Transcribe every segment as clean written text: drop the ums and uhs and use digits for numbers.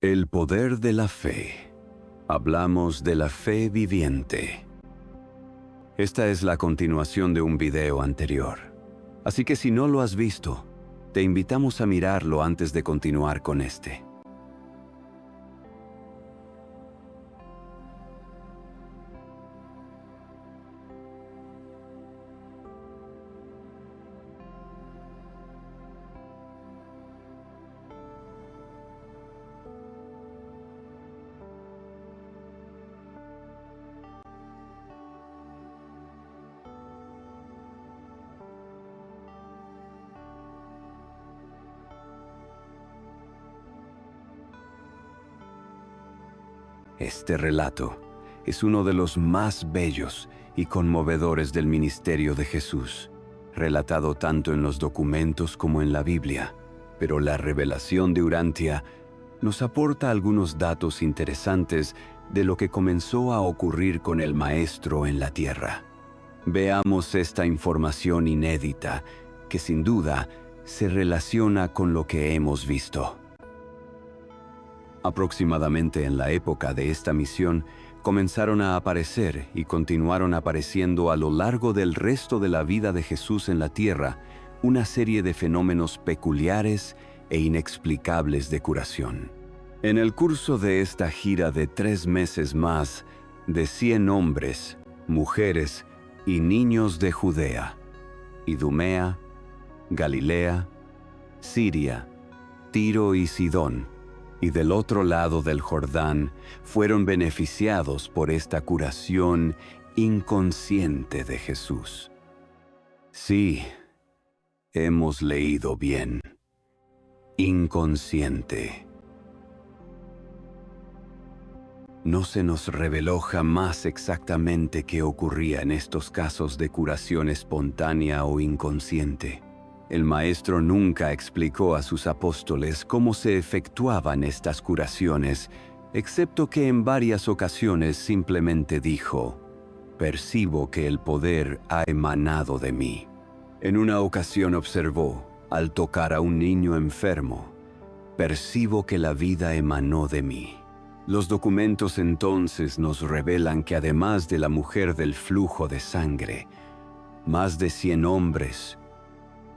El poder de la fe. Hablamos de la fe viviente. Esta es la continuación de un video anterior. Así que si no lo has visto, te invitamos a mirarlo antes de continuar con este. Este relato es uno de los más bellos y conmovedores del ministerio de Jesús, relatado tanto en los documentos como en la Biblia, pero la revelación de Urantia nos aporta algunos datos interesantes de lo que comenzó a ocurrir con el Maestro en la tierra. Veamos esta información inédita que sin duda se relaciona con lo que hemos visto. Aproximadamente en la época de esta misión, comenzaron a aparecer y continuaron apareciendo a lo largo del resto de la vida de Jesús en la tierra una serie de fenómenos peculiares e inexplicables de curación. En el curso de esta gira de 3 meses más, de 100 hombres, mujeres y niños de Judea, Idumea, Galilea, Siria, Tiro y Sidón, y del otro lado del Jordán, fueron beneficiados por esta curación inconsciente de Jesús. Sí, hemos leído bien. Inconsciente. No se nos reveló jamás exactamente qué ocurría en estos casos de curación espontánea o inconsciente. El Maestro nunca explicó a sus apóstoles cómo se efectuaban estas curaciones, excepto que en varias ocasiones simplemente dijo: «Percibo que el poder ha emanado de mí». En una ocasión observó, al tocar a un niño enfermo: «Percibo que la vida emanó de mí». Los documentos entonces nos revelan que además de la mujer del flujo de sangre, más de 100 hombres,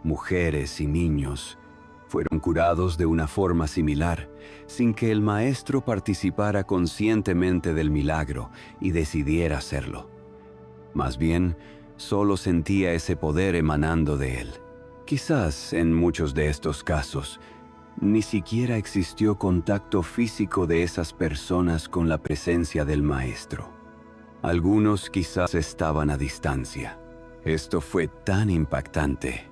mujeres y niños fueron curados de una forma similar, sin que el Maestro participara conscientemente del milagro y decidiera hacerlo. Más bien, solo sentía ese poder emanando de él. Quizás en muchos de estos casos, ni siquiera existió contacto físico de esas personas con la presencia del Maestro. Algunos quizás estaban a distancia. Esto fue tan impactante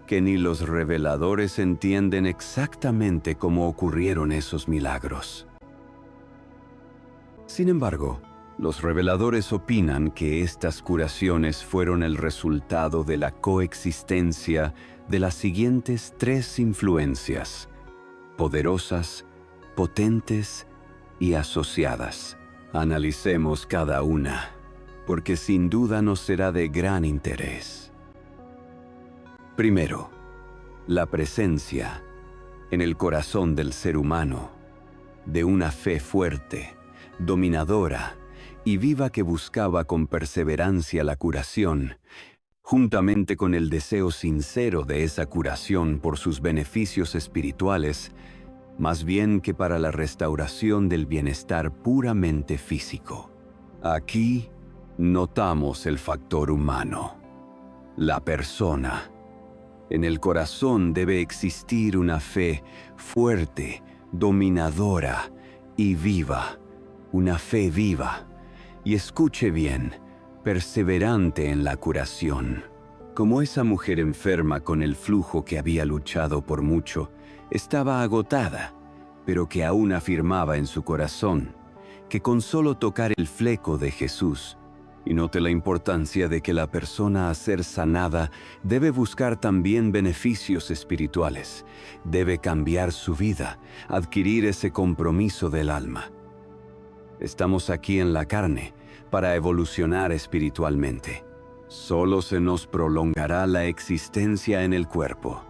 que ni los reveladores entienden exactamente cómo ocurrieron esos milagros. Sin embargo, los reveladores opinan que estas curaciones fueron el resultado de la coexistencia de las siguientes 3 influencias: poderosas, potentes y asociadas. Analicemos cada una, porque sin duda nos será de gran interés. Primero, la presencia en el corazón del ser humano de una fe fuerte, dominadora y viva que buscaba con perseverancia la curación, juntamente con el deseo sincero de esa curación por sus beneficios espirituales, más bien que para la restauración del bienestar puramente físico. Aquí notamos el factor humano, la persona. En el corazón debe existir una fe fuerte, dominadora y viva, una fe viva. Y escuche bien, perseverante en la curación. Como esa mujer enferma con el flujo que había luchado por mucho, estaba agotada, pero que aún afirmaba en su corazón que con solo tocar el fleco de Jesús, y note la importancia de que la persona a ser sanada debe buscar también beneficios espirituales, debe cambiar su vida, adquirir ese compromiso del alma. Estamos aquí en la carne para evolucionar espiritualmente. Solo se nos prolongará la existencia en el cuerpo,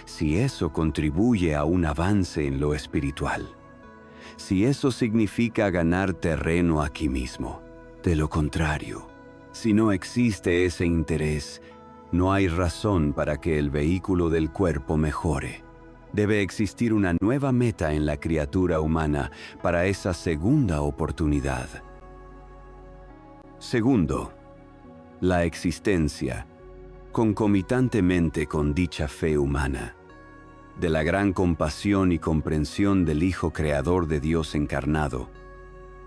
si eso contribuye a un avance en lo espiritual. si eso significa ganar terreno aquí mismo. De lo contrario, si no existe ese interés, no hay razón para que el vehículo del cuerpo mejore. Debe existir una nueva meta en la criatura humana para esa segunda oportunidad. Segundo, la existencia, concomitantemente con dicha fe humana, de la gran compasión y comprensión del Hijo Creador de Dios encarnado,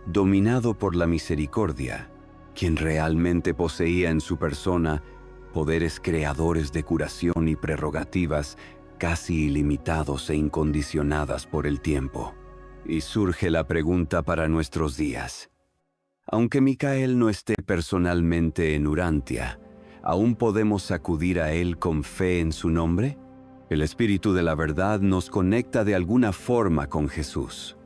dominado por la misericordia, quien realmente poseía en su persona poderes creadores de curación y prerrogativas casi ilimitados e incondicionadas por el tiempo. Y surge la pregunta para nuestros días. Aunque Micael no esté personalmente en Urantia, ¿aún podemos acudir a él con fe en su nombre? El Espíritu de la verdad nos conecta de alguna forma con Jesús.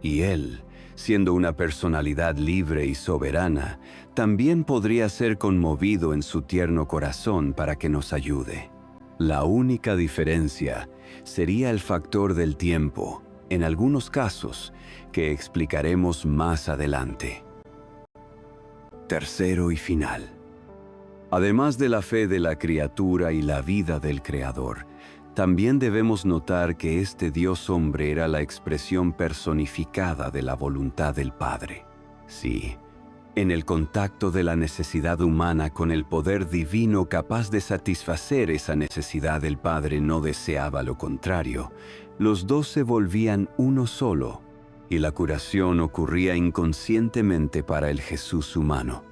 Y él, siendo una personalidad libre y soberana, también podría ser conmovido en su tierno corazón para que nos ayude. La única diferencia sería el factor del tiempo, en algunos casos, que explicaremos más adelante. Tercero y final. Además de la fe de la criatura y la vida del Creador, también debemos notar que este Dios hombre era la expresión personificada de la voluntad del Padre. Sí, en el contacto de la necesidad humana con el poder divino capaz de satisfacer esa necesidad, el Padre no deseaba lo contrario. Los dos se volvían uno solo, y la curación ocurría inconscientemente para el Jesús humano,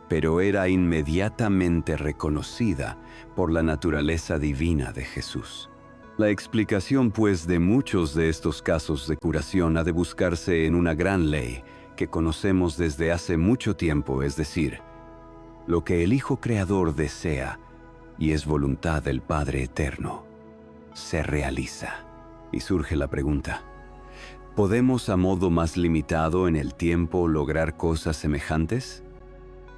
pero era inmediatamente reconocida por la naturaleza divina de Jesús. La explicación, pues, de muchos de estos casos de curación ha de buscarse en una gran ley que conocemos desde hace mucho tiempo, es decir, lo que el Hijo Creador desea y es voluntad del Padre Eterno, se realiza. Y surge la pregunta, ¿podemos a modo más limitado en el tiempo lograr cosas semejantes?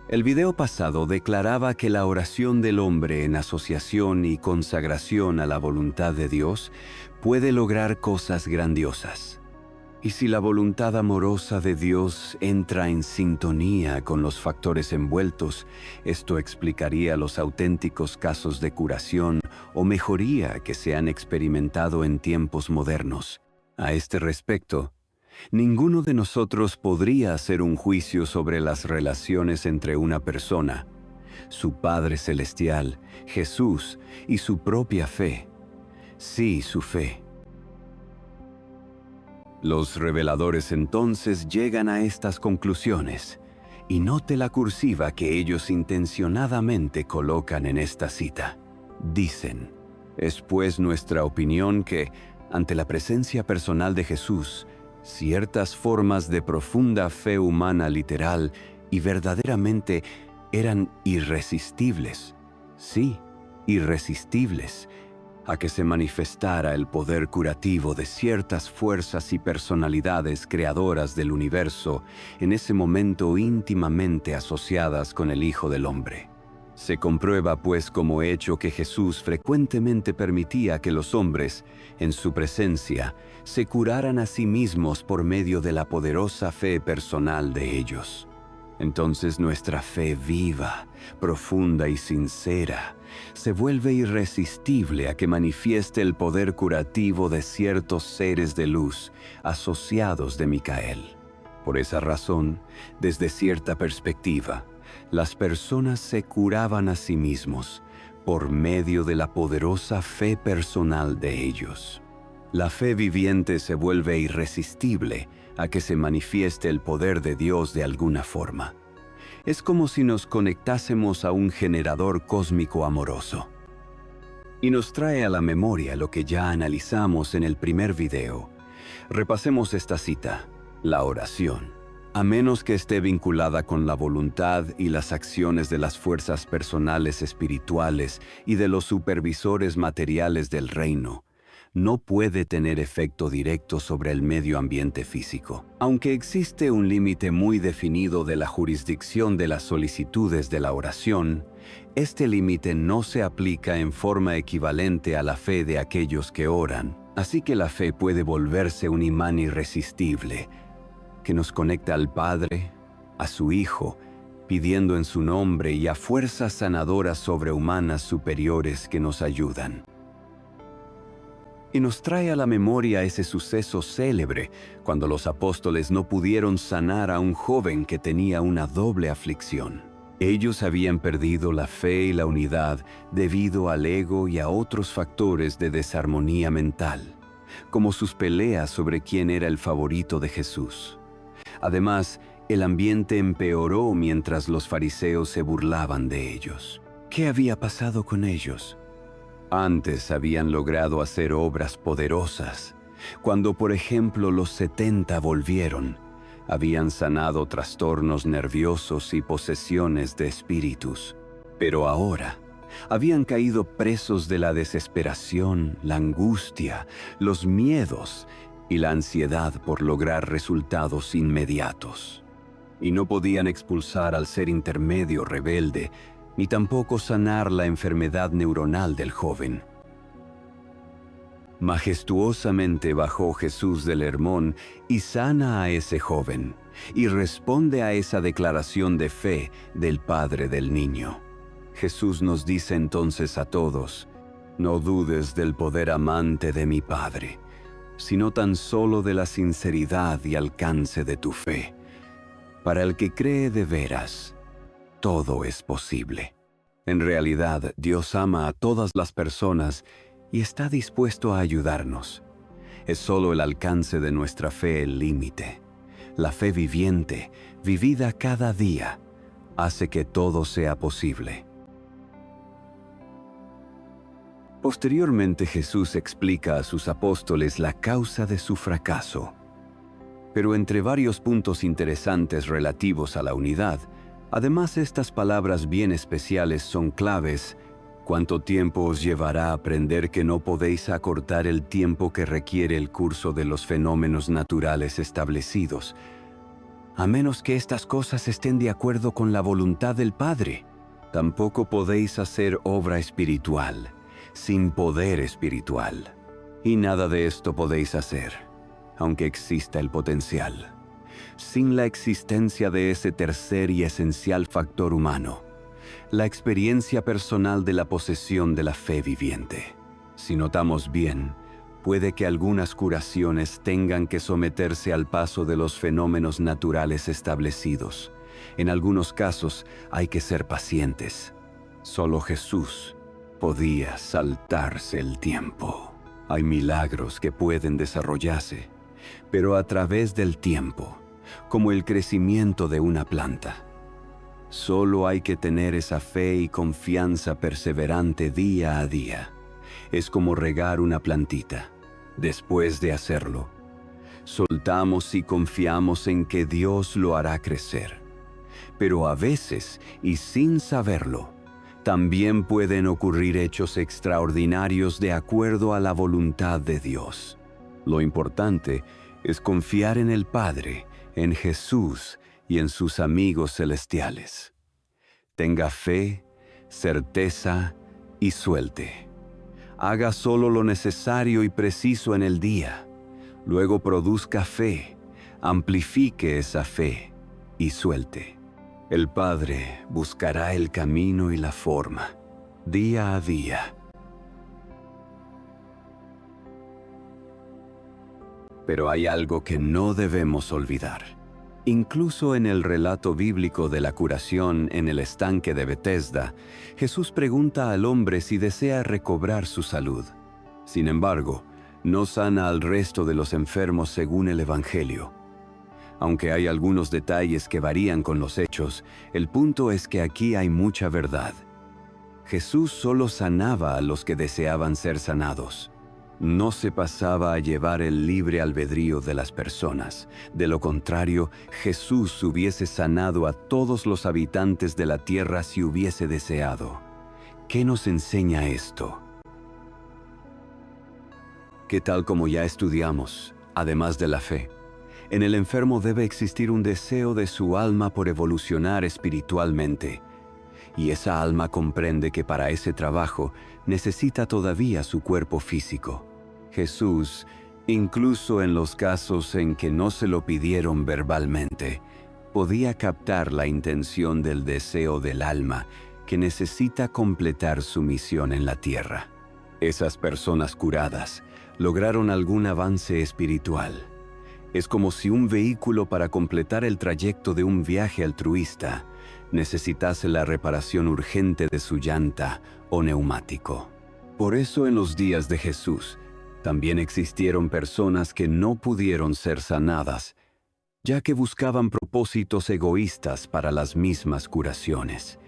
El video pasado declaraba que la oración del hombre en asociación y consagración a la voluntad de Dios puede lograr cosas grandiosas. Y si la voluntad amorosa de Dios entra en sintonía con los factores envueltos, esto explicaría los auténticos casos de curación o mejoría que se han experimentado en tiempos modernos. A este respecto, ninguno de nosotros podría hacer un juicio sobre las relaciones entre una persona, su Padre Celestial, Jesús y su propia fe. Sí, su fe. Los reveladores entonces llegan a estas conclusiones, y note la cursiva que ellos intencionadamente colocan en esta cita. Dicen, es pues nuestra opinión que, ante la presencia personal de Jesús, ciertas formas de profunda fe humana literal y verdaderamente eran irresistibles. Sí, irresistibles, a que se manifestara el poder curativo de ciertas fuerzas y personalidades creadoras del universo en ese momento íntimamente asociadas con el Hijo del Hombre. Se comprueba pues como hecho que Jesús frecuentemente permitía que los hombres, en su presencia, se curaran a sí mismos por medio de la poderosa fe personal de ellos. Entonces nuestra fe viva, profunda y sincera se vuelve irresistible a que manifieste el poder curativo de ciertos seres de luz asociados de Micael. Por esa razón, desde cierta perspectiva, las personas se curaban a sí mismos por medio de la poderosa fe personal de ellos. La fe viviente se vuelve irresistible a que se manifieste el poder de Dios de alguna forma. Es como si nos conectásemos a un generador cósmico amoroso. Y nos trae a la memoria lo que ya analizamos en el primer video. Repasemos esta cita, la oración. A menos que esté vinculada con la voluntad y las acciones de las fuerzas personales espirituales y de los supervisores materiales del reino, no puede tener efecto directo sobre el medio ambiente físico. Aunque existe un límite muy definido de la jurisdicción de las solicitudes de la oración, este límite no se aplica en forma equivalente a la fe de aquellos que oran, Así que la fe puede volverse un imán irresistible que nos conecta al Padre, a su Hijo, pidiendo en su nombre y a fuerzas sanadoras sobrehumanas superiores que nos ayudan. Y nos trae a la memoria ese suceso célebre cuando los apóstoles no pudieron sanar a un joven que tenía una doble aflicción. Ellos habían perdido la fe y la unidad debido al ego y a otros factores de desarmonía mental, como sus peleas sobre quién era el favorito de Jesús. Además, el ambiente empeoró mientras los fariseos se burlaban de ellos. ¿Qué había pasado con ellos? Antes habían logrado hacer obras poderosas. Cuando, por ejemplo, los 70 volvieron, habían sanado trastornos nerviosos y posesiones de espíritus. Pero ahora habían caído presos de la desesperación, la angustia, los miedos y la ansiedad por lograr resultados inmediatos. Y no podían expulsar al ser intermedio rebelde, ni tampoco sanar la enfermedad neuronal del joven. Majestuosamente bajó Jesús del Hermón y sana a ese joven, y responde a esa declaración de fe del padre del niño. Jesús nos dice entonces a todos: no dudes del poder amante de mi Padre, sino tan solo de la sinceridad y alcance de tu fe. Para el que cree de veras, todo es posible. En realidad, Dios ama a todas las personas y está dispuesto a ayudarnos. Es solo el alcance de nuestra fe el límite. La fe viviente, vivida cada día, hace que todo sea posible. Posteriormente, Jesús explica a sus apóstoles la causa de su fracaso. Pero entre varios puntos interesantes relativos a la unidad, además estas palabras bien especiales son claves. ¿Cuánto tiempo os llevará a aprender que no podéis acortar el tiempo que requiere el curso de los fenómenos naturales establecidos, a menos que estas cosas estén de acuerdo con la voluntad del Padre? Tampoco podéis hacer obra espiritual sin poder espiritual. Y nada de esto podéis hacer, aunque exista el potencial, sin la existencia de ese tercer y esencial factor humano, la experiencia personal de la posesión de la fe viviente. Si notamos bien, puede que algunas curaciones tengan que someterse al paso de los fenómenos naturales establecidos. En algunos casos hay que ser pacientes. Solo Jesús podía saltarse el tiempo. Hay milagros que pueden desarrollarse, pero a través del tiempo, como el crecimiento de una planta. Solo hay que tener esa fe y confianza perseverante día a día. Es como regar una plantita. Después de hacerlo, soltamos y confiamos en que Dios lo hará crecer. Pero a veces, y sin saberlo, también pueden ocurrir hechos extraordinarios de acuerdo a la voluntad de Dios. Lo importante es confiar en el Padre, en Jesús y en sus amigos celestiales. Tenga fe, certeza y suelte. Haga solo lo necesario y preciso en el día. Luego produzca fe, amplifique esa fe y suelte. El Padre buscará el camino y la forma, día a día. Pero hay algo que no debemos olvidar. Incluso en el relato bíblico de la curación en el estanque de Betesda, Jesús pregunta al hombre si desea recobrar su salud. Sin embargo, no sana al resto de los enfermos según el Evangelio. Aunque hay algunos detalles que varían con los hechos, el punto es que aquí hay mucha verdad. Jesús solo sanaba a los que deseaban ser sanados. No se pasaba a llevar el libre albedrío de las personas. De lo contrario, Jesús hubiese sanado a todos los habitantes de la tierra si hubiese deseado. ¿Qué nos enseña esto? Que tal como ya estudiamos, además de la fe, en el enfermo debe existir un deseo de su alma por evolucionar espiritualmente. Y esa alma comprende que para ese trabajo necesita todavía su cuerpo físico. Jesús, incluso en los casos en que no se lo pidieron verbalmente, podía captar la intención del deseo del alma que necesita completar su misión en la tierra. Esas personas curadas lograron algún avance espiritual. Es como si un vehículo para completar el trayecto de un viaje altruista necesitase la reparación urgente de su llanta o neumático. Por eso en los días de Jesús también existieron personas que no pudieron ser sanadas, ya que buscaban propósitos egoístas para las mismas curaciones.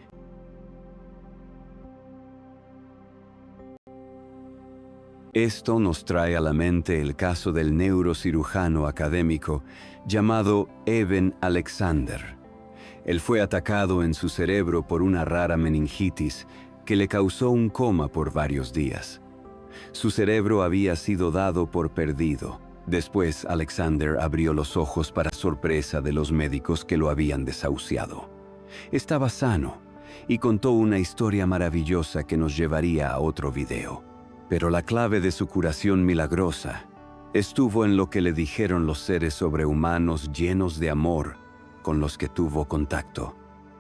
Esto nos trae a la mente el caso del neurocirujano académico llamado Eben Alexander. Él fue atacado en su cerebro por una rara meningitis que le causó un coma por varios días. Su cerebro había sido dado por perdido. Después, Alexander abrió los ojos para sorpresa de los médicos que lo habían desahuciado. Estaba sano y contó una historia maravillosa que nos llevaría a otro video. Pero la clave de su curación milagrosa estuvo en lo que le dijeron los seres sobrehumanos llenos de amor con los que tuvo contacto.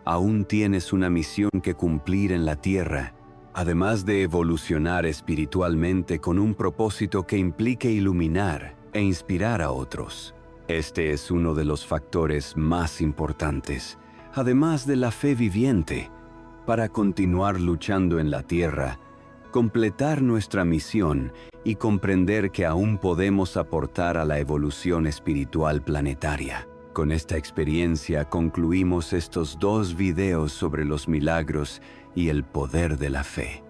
Aún tienes una misión que cumplir en la tierra, además de evolucionar espiritualmente con un propósito que implique iluminar e inspirar a otros. Este es uno de los factores más importantes, además de la fe viviente, para continuar luchando en la tierra, completar nuestra misión y comprender que aún podemos aportar a la evolución espiritual planetaria. Con esta experiencia concluimos estos 2 videos sobre los milagros y el poder de la fe.